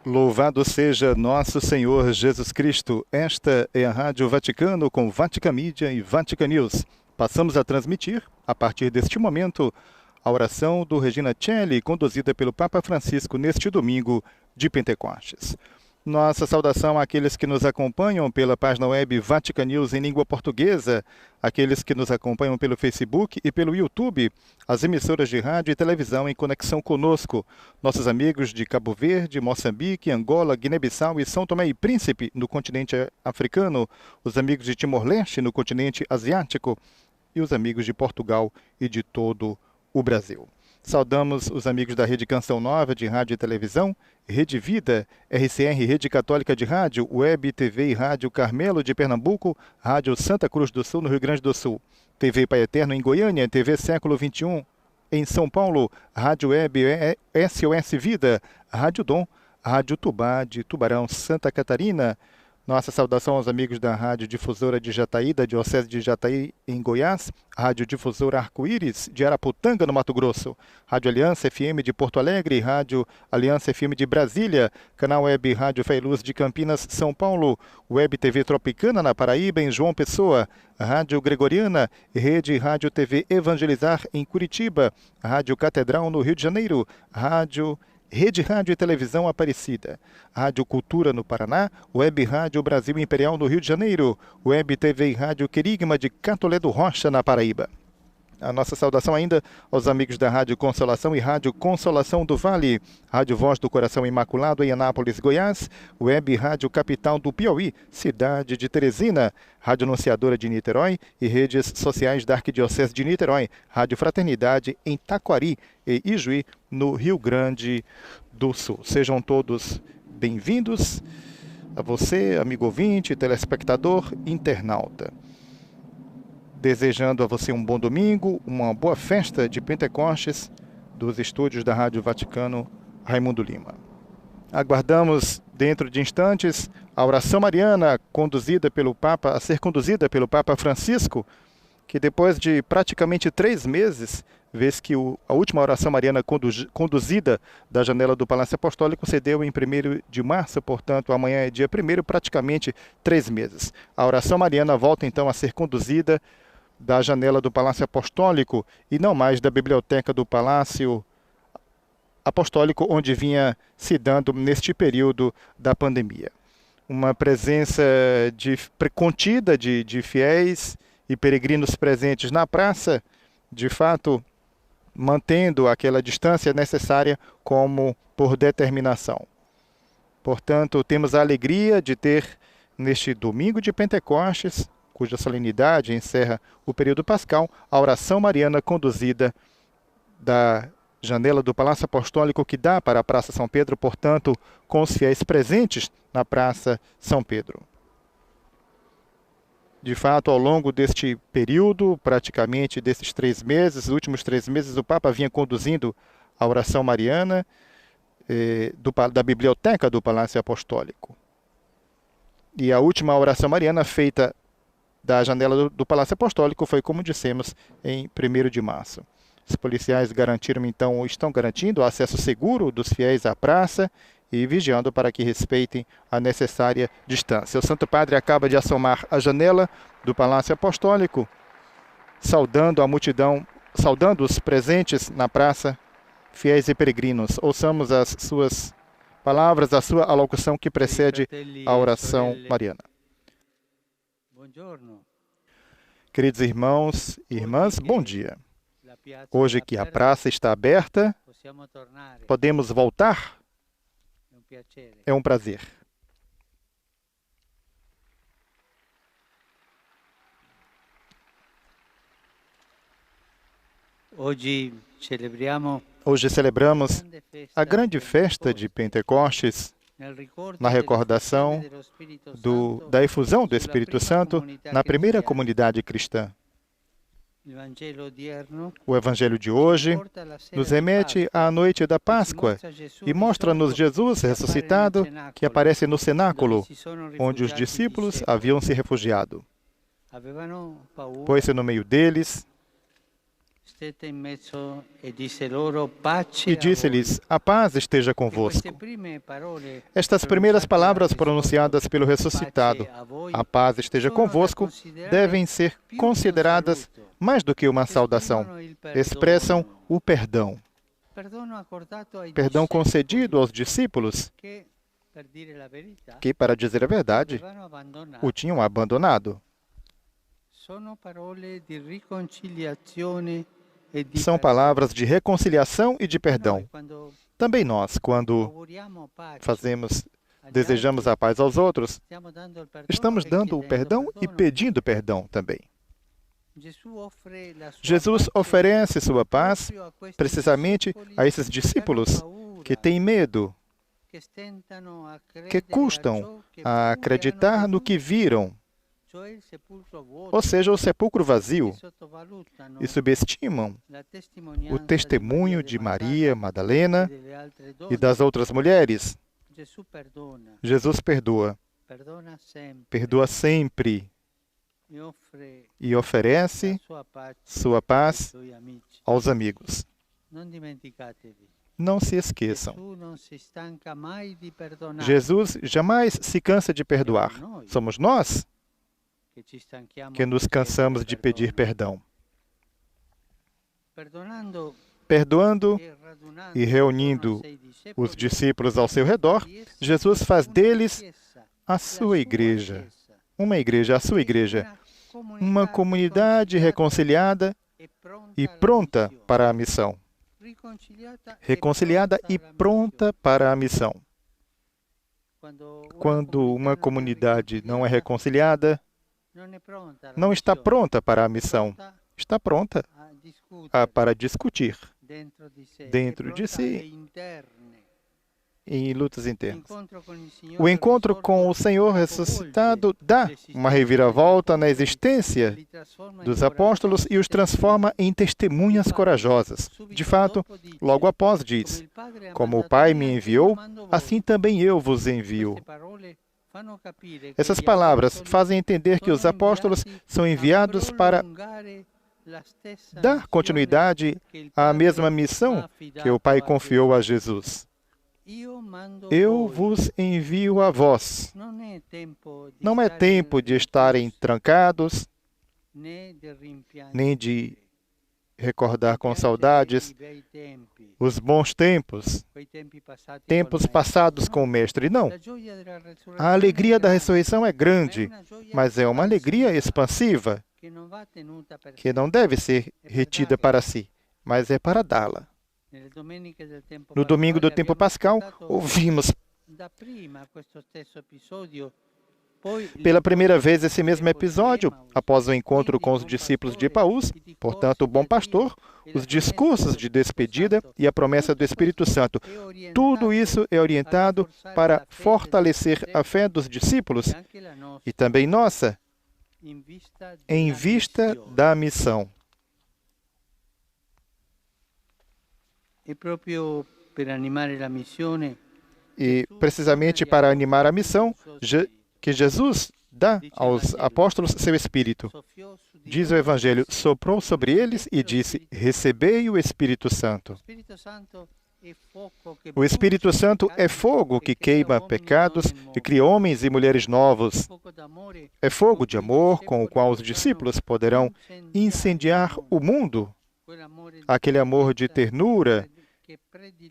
Louvado seja nosso Senhor Jesus Cristo. Esta é a Rádio Vaticano com Vatican Media e Vatican News. Passamos a transmitir, a partir deste momento, a oração do Regina Coeli, conduzida pelo Papa Francisco neste domingo de Pentecostes. Nossa saudação àqueles que nos acompanham pela página web Vatican News em língua portuguesa, aqueles que nos acompanham pelo Facebook e pelo YouTube, as emissoras de rádio e televisão em conexão conosco, nossos amigos de Cabo Verde, Moçambique, Angola, Guiné-Bissau e São Tomé e Príncipe, no continente africano, os amigos de Timor-Leste, no continente asiático, e os amigos de Portugal e de todo o Brasil. Saudamos os amigos da Rede Canção Nova de Rádio e Televisão, Rede Vida, RCR Rede Católica de Rádio, Web, TV e Rádio Carmelo de Pernambuco, Rádio Santa Cruz do Sul no Rio Grande do Sul, TV Pai Eterno em Goiânia, TV Século XXI em São Paulo, Rádio Web SOS Vida, Rádio Dom, Rádio Tubá de Tubarão, Santa Catarina. Nossa saudação aos amigos da Rádio Difusora de Jataí, da Diocese de Jataí, em Goiás, Rádio Difusora Arco-Íris, de Araputanga, no Mato Grosso, Rádio Aliança FM de Porto Alegre, Rádio Aliança FM de Brasília, Canal Web Rádio Fé e Luz de Campinas, São Paulo, Web TV Tropicana, na Paraíba, em João Pessoa, Rádio Gregoriana, Rede Rádio TV Evangelizar, em Curitiba, Rádio Catedral, no Rio de Janeiro, Rede Rádio e Televisão Aparecida, Rádio Cultura no Paraná, Web Rádio Brasil Imperial no Rio de Janeiro, Web TV e Rádio Querigma de Catolé do Rocha na Paraíba. A nossa saudação ainda aos amigos da Rádio Consolação e Rádio Consolação do Vale, Rádio Voz do Coração Imaculado em Anápolis, Goiás, Web Rádio Capital do Piauí, cidade de Teresina, Rádio Anunciadora de Niterói e redes sociais da Arquidiocese de Niterói, Rádio Fraternidade em Taquari e Ijuí, no Rio Grande do Sul. Sejam todos bem-vindos, a você, amigo ouvinte, telespectador, internauta. Desejando a você um bom domingo, uma boa festa de Pentecostes dos estúdios da Rádio Vaticano, Raimundo Lima. Aguardamos dentro de instantes a oração mariana a ser conduzida pelo Papa Francisco, que depois de praticamente 3 meses, vez que a última oração mariana conduzida da janela do Palácio Apostólico se deu em 1º de março, portanto amanhã é dia 1º, praticamente 3 meses. A oração mariana volta então a ser conduzida da janela do Palácio Apostólico e não mais da biblioteca do Palácio Apostólico, onde vinha se dando neste período da pandemia. Uma presença contida de fiéis e peregrinos presentes na praça, de fato, mantendo aquela distância necessária como por determinação. Portanto, temos a alegria de ter, neste domingo de Pentecostes, cuja solenidade encerra o período pascal, a oração mariana conduzida da janela do Palácio Apostólico que dá para a Praça São Pedro, portanto, com os fiéis presentes na Praça São Pedro. De fato, ao longo deste período, praticamente desses 3 meses, os últimos 3 meses, o Papa vinha conduzindo a oração mariana da biblioteca do Palácio Apostólico. E a última oração mariana feita da janela do Palácio Apostólico foi, como dissemos, em 1º de março. Os policiais estão garantindo o acesso seguro dos fiéis à praça e vigiando para que respeitem a necessária distância. O Santo Padre acaba de assomar a janela do Palácio Apostólico, saudando a multidão, saudando os presentes na praça, fiéis e peregrinos. Ouçamos as suas palavras, a sua alocução que precede a oração mariana. Queridos irmãos e irmãs, bom dia. Hoje que a praça está aberta, podemos voltar? É um prazer. Hoje celebramos a grande festa de Pentecostes, na recordação da efusão do Espírito Santo na primeira comunidade cristã. O Evangelho de hoje nos remete à noite da Páscoa e mostra-nos Jesus ressuscitado que aparece no cenáculo, onde os discípulos haviam se refugiado. Pôs-se no meio deles E disse-lhes: a paz esteja convosco. Estas primeiras palavras pronunciadas pelo ressuscitado, a paz esteja convosco, devem ser consideradas mais do que uma saudação. Expressam o perdão. Perdão concedido aos discípulos que, para dizer a verdade, o tinham abandonado. São palavras de reconciliação e de perdão. Também nós, quando desejamos a paz aos outros, estamos dando o perdão e pedindo perdão também. Jesus oferece sua paz precisamente a esses discípulos que têm medo, que custam a acreditar no que viram, ou seja, o sepulcro vazio, e subestimam o testemunho de Maria Madalena e das outras mulheres. Jesus perdoa sempre e oferece sua paz aos amigos. Não se esqueçam. Jesus jamais se cansa de perdoar. Somos nós que nos cansamos de pedir perdão. Perdoando e reunindo os discípulos ao seu redor, Jesus faz deles a sua igreja. Uma igreja, a sua igreja. Uma comunidade reconciliada e pronta para a missão. Reconciliada e pronta para a missão. Quando uma comunidade não é reconciliada, não está pronta para a missão. Está pronta para discutir dentro de si, em lutas internas. O encontro com o Senhor ressuscitado dá uma reviravolta na existência dos apóstolos e os transforma em testemunhas corajosas. De fato, logo após diz: como o Pai me enviou, assim também eu vos envio. Essas palavras fazem entender que os apóstolos são enviados para dar continuidade à mesma missão que o Pai confiou a Jesus. Eu vos envio a vós. Não é tempo de estarem trancados, nem de recordar com saudades os bons tempos, tempos passados com o Mestre. Não. A alegria da ressurreição é grande, mas é uma alegria expansiva, que não deve ser retida para si, mas é para dá-la. No domingo do tempo pascal, ouvimos pela primeira vez esse mesmo episódio, após o encontro com os discípulos de Epaús, portanto, o bom pastor, os discursos de despedida e a promessa do Espírito Santo. Tudo isso é orientado para fortalecer a fé dos discípulos e também nossa, em vista da missão. E precisamente para animar a missão, que Jesus dá aos apóstolos seu Espírito. Diz o Evangelho, soprou sobre eles e disse, recebei o Espírito Santo. O Espírito Santo é fogo que queima pecados e cria homens e mulheres novos. É fogo de amor com o qual os discípulos poderão incendiar o mundo. Aquele amor de ternura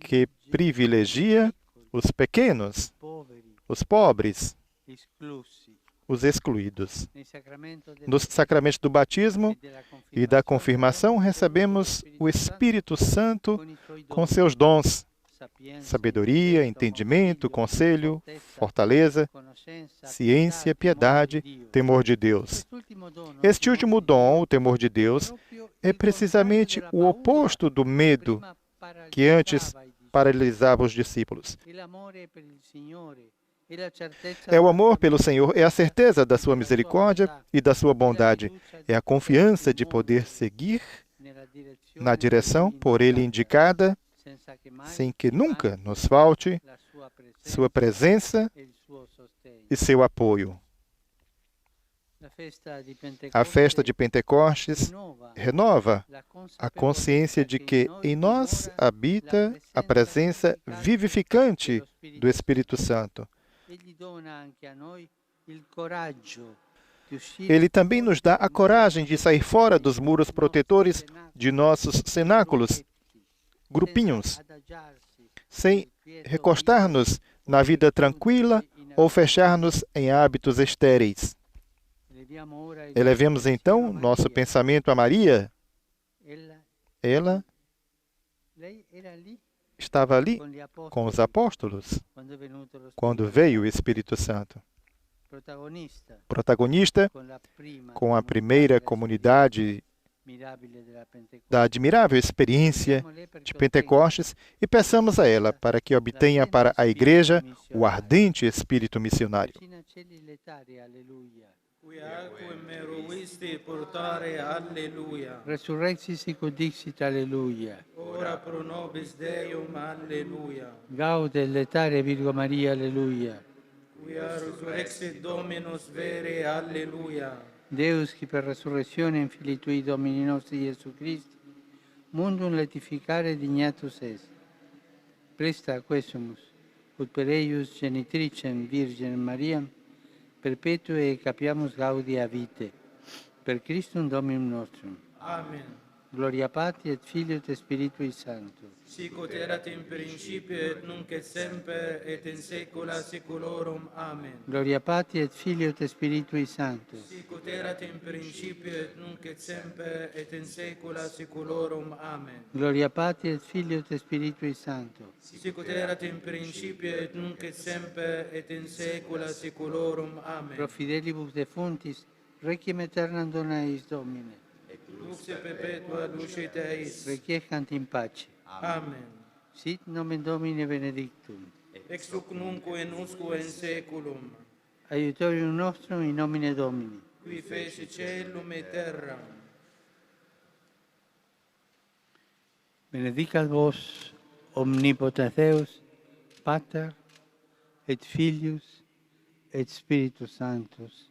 que privilegia os pequenos, os pobres, os excluídos. No sacramento do batismo e da confirmação, recebemos o Espírito Santo com seus dons, sabedoria, entendimento, conselho, fortaleza, ciência, piedade, temor de Deus. Este último dom, o temor de Deus, é precisamente o oposto do medo que antes paralisava os discípulos. É o amor pelo Senhor, é a certeza da sua misericórdia e da sua bondade. É a confiança de poder seguir na direção por Ele indicada, sem que nunca nos falte sua presença e seu apoio. A festa de Pentecostes renova a consciência de que em nós habita a presença vivificante do Espírito Santo. Ele também nos dá a coragem de sair fora dos muros protetores de nossos cenáculos, grupinhos, sem recostar-nos na vida tranquila ou fechar-nos em hábitos estéreis. Elevemos então nosso pensamento a Maria. Ela estava ali com os apóstolos quando veio o Espírito Santo. Protagonista com a primeira comunidade da admirável experiência de Pentecostes, e peçamos a ela para que obtenha para a Igreja o ardente espírito missionário. Resurrexit sic ut dixit, alleluia. Ora pro nobis Deum, alleluia. Gaude letare Virgo Maria, alleluia. Quia resurrexit Dominus vere, alleluia. Deus, qui per resurrezione in Filii Tui Domini nostri Gesù Christi, mundum letificare dignatus est. Presta quesumus, ut per eius genitricem Virginem Mariam, perpetue e capiamus gaudia vitae, per Christum Dominum nostrum. Amen. Gloria Patri et Filio et Spiritui Sancto. Sic ut erat in principio et nunc et semper et in saecula saeculorum. Amen. Gloria Patri et Filio et Spiritui Sancto. Sic ut erat in principio et nunc et semper et in saecula saeculorum. Amen. Gloria Patri et Filio et Spiritui Sancto. Sic ut erat in principio et nunc et semper et in saecula saeculorum. Amen. Pro fidelibus defuntis, requiem aeternam dona eis Domine. Lux et perpetua luce Teis. Requiescant in pace. Amen. Sit nomen Domini benedictum. Ex hoc nunc in usque in saeculum. Aiutorium nostrum in nomine Domini. Qui fece caelum et terram. Benedicat vos omnipotens Deus, Pater et Filius et Spiritus Sanctus.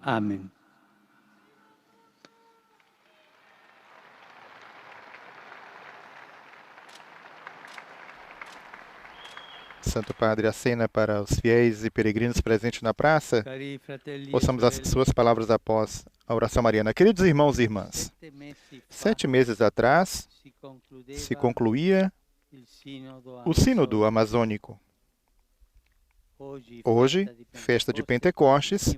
Amen. Santo Padre, acena para os fiéis e peregrinos presentes na praça. Cari fratelli, Ouçamos as suas palavras após a oração mariana. Queridos irmãos e irmãs, 7 meses atrás se concluía o Sínodo Amazônico. Hoje, festa de Pentecostes,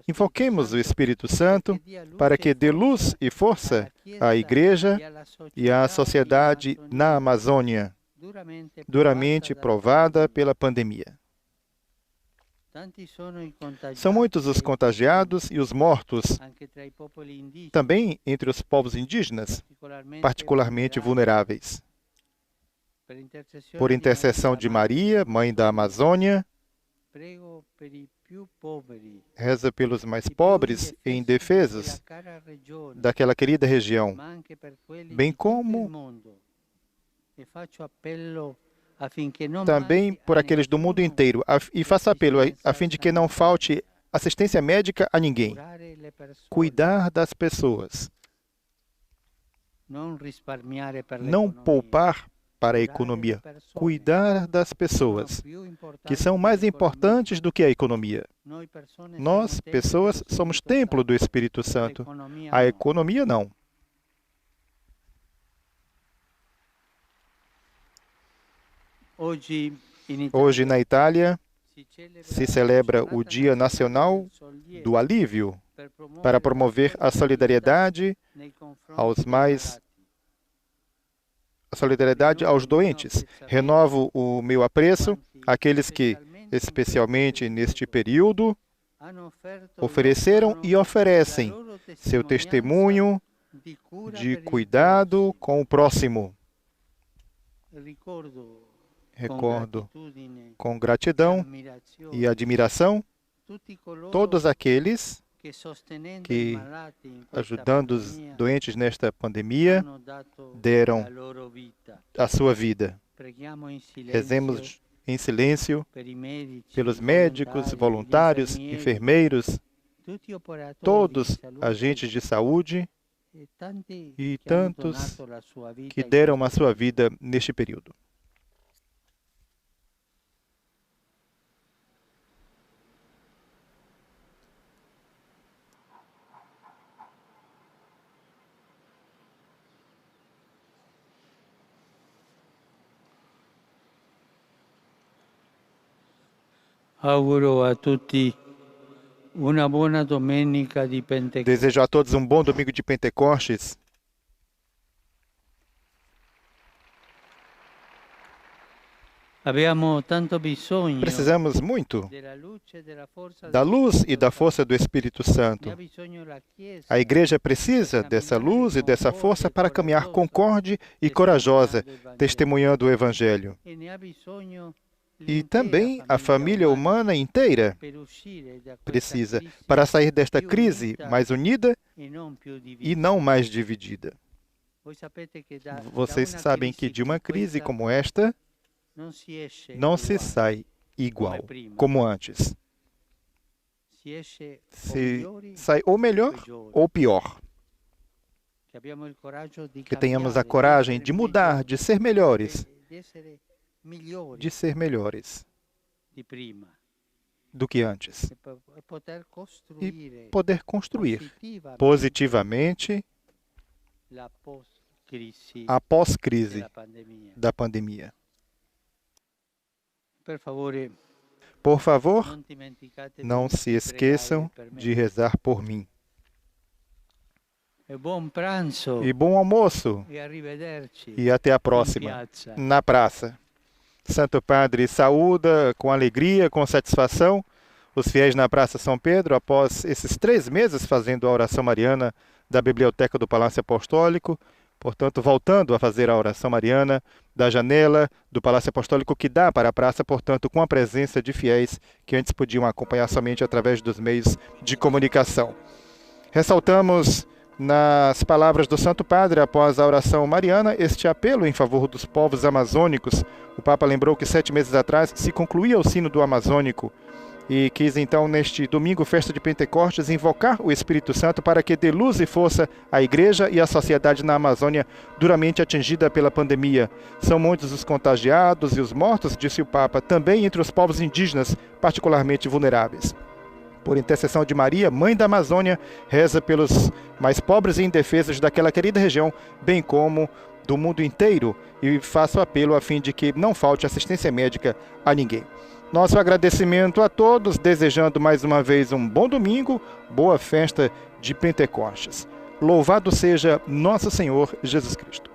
invoquemos o Espírito Santo para que dê luz e força à Igreja e à sociedade na Amazônia, duramente provada pela pandemia. São muitos os contagiados e os mortos, também entre os povos indígenas, particularmente vulneráveis. Por intercessão de Maria, Mãe da Amazônia, reza pelos mais pobres e indefesos daquela querida região, bem como também por aqueles do mundo inteiro, e faço apelo a fim de que não falte assistência médica a ninguém. Cuidar das pessoas. Não poupar para a economia. Cuidar das pessoas, que são mais importantes do que a economia. Nós, pessoas, somos templo do Espírito Santo. A economia não. Hoje, na Itália, se celebra o Dia Nacional do Alívio, para promover a solidariedade aos doentes. Renovo o meu apreço àqueles que, especialmente neste período, ofereceram e oferecem seu testemunho de cuidado com o próximo. Recordo com gratidão e admiração todos aqueles que, ajudando os doentes nesta pandemia, deram a sua vida. Rezemos em silêncio pelos médicos, voluntários, enfermeiros todos agentes de saúde e tantos que deram a sua vida neste período. Auguro a tutti una buona domenica di Pentecostes. Desejo a todos um bom domingo de Pentecostes. Abbiamo tanto bisogno Precisamos muito della luce e della forza da dello luz e Spirito da Santo. força do Espírito Santo. Ne ha bisogno la Chiesa. A igreja precisa dessa luz e dessa força para caminhar concorde e corajosa, testemunhando o Evangelho. E ne ha bisogno E também a família humana inteira per uscire da questa precisa crisi para sair desta più crise unita mais unida e non più divisa. e não mais dividida. Voi sapete che da Vocês una sabem que crisi de uma come crise questa como esta non si esce não se uguale, sai igual como antes. si esce o Se migliori sai ou melhor peggiori. ou pior. Che abbiamo il coraggio di Que tenhamos a cambiare, coragem essere de mudar, de ser melhores, di essere migliori de ser melhores di prima do que antes. e poter costruire Poder construir positivamente positivamente la post-crisi a pós-crise della pandemia. da pandemia. Per favore, Por favor, non dimenticate não se esqueçam de rezar por mim. E buon pranzo E bom almoço e arrivederci e até a in próxima piazza. na praça. Santo Padre saúda com alegria, com satisfação os fiéis na Praça São Pedro após esses 3 meses fazendo a oração mariana da Biblioteca do Palácio Apostólico, portanto voltando a fazer a oração mariana da janela do Palácio Apostólico que dá para a praça, portanto com a presença de fiéis que antes podiam acompanhar somente através dos meios de comunicação. Ressaltamos nas palavras do Santo Padre após a oração mariana este apelo em favor dos povos amazônicos. O Papa lembrou que 7 meses atrás se concluía o Sínodo Amazônico e quis então neste domingo, festa de Pentecostes, invocar o Espírito Santo para que dê luz e força à Igreja e à sociedade na Amazônia duramente atingida pela pandemia. São muitos os contagiados e os mortos, disse o Papa, também entre os povos indígenas, particularmente vulneráveis. Por intercessão de Maria, Mãe da Amazônia, reza pelos mais pobres e indefesos daquela querida região, bem como do mundo inteiro, e faço apelo a fim de que não falte assistência médica a ninguém. Nosso agradecimento a todos, desejando mais uma vez um bom domingo, boa festa de Pentecostes. Louvado seja nosso Senhor Jesus Cristo.